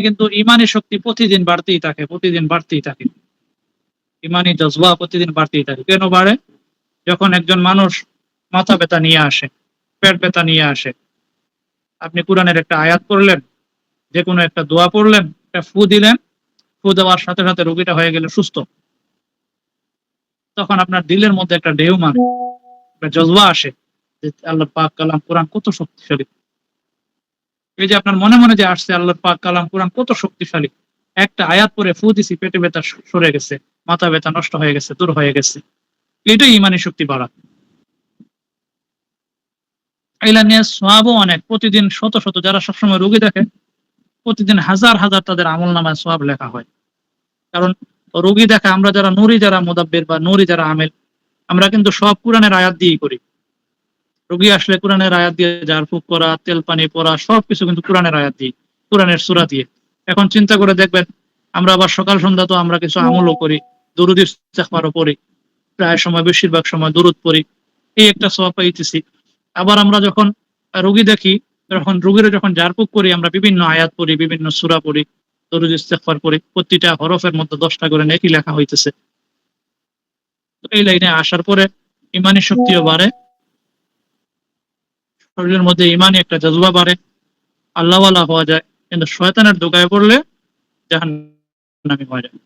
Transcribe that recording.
কিন্তু ইমানি শক্তি প্রতিদিন বাড়তেই থাকে, প্রতিদিন বাড়তেই থাকে। ইমানি জজবা প্রতিদিন বাড়তেই থাকে। কেন বাড়ে? যখন একজন মানুষ মাথা ব্যথা নিয়ে আসে, পেট ব্যথা নিয়ে আসে, আপনি কোরআনের একটা আয়াত পড়লেন, যে কোনো একটা দোয়া পড়লেন, একটা ফু দিলেন, ফু দেওয়ার সাথে সাথে রোগীটা হয়ে গেল সুস্থ। তখন আপনার দিলের মধ্যে একটা ঢেউ মারে, একটা জজবা আসে যে আল্লাহ পাক কালাম কোরআন কত শক্তিশালী। এই যে আপনার মনে মনে যে আসছে আল্লাহর পাক কালাম কোরআন কত শক্তিশালী, একটা আয়াত পরে ফু দিছি, পেটে ব্যথা সরে গেছে, মাথা ব্যথা নষ্ট হয়ে গেছে, দূর হয়ে গেছে। এটাই ইমানি শক্তি বাড়া। এগুলা নিয়ে সোয়াবও অনেক, প্রতিদিন শত শত, যারা সবসময় রোগী দেখে প্রতিদিন হাজার হাজার তাদের আমল নামায় সোয়াব লেখা হয়। কারণ রোগী দেখা, আমরা যারা নুরি, যারা মোদাব্বির বা নুরি যারা আমেল, আমরা কিন্তু সব কোরআনের আয়াত দিয়েই করি। রোগী আসলে কোরআনের আয়াত দিয়ে ঝাড়ফুঁক করা, তেল পানি পরা, সবকিছু কিন্তু কোরআনের আয়াত দিয়ে, কোরআনের সূরা দিয়ে। এখন চিন্তা করে দেখবেন, আমরা আবার সকাল সন্ধ্যা তো আমরা কিছু আমলও করি, দুরূদ ইস্তেগফারও পড়ি, প্রায় সময় বেশিরভাগ সময় দুরূদ পড়ি, এই একটা সওয়াব পাইতেছি। আবার আমরা যখন রোগী দেখি, তখন রোগীর যখন ঝাড়ফুঁক করি, আমরা বিভিন্ন আয়াত পড়ি, বিভিন্ন সূরা পড়ি, দরুদ ইস্তেগফার পড়ি, প্রতিটা হরফের মধ্যে 10টা করে নেকি লেখা হইতেছে। তো এই লাইনে আসার পরে ইমানি শক্তিও বাড়ে, শরীরের মধ্যে ইমানি একটা জজবা বাড়ে, আল্লাহওয়ালা হওয়া যায়। কিন্তু শয়তানের দোকায় পড়লে জাহান্নামী হয়ে যায়।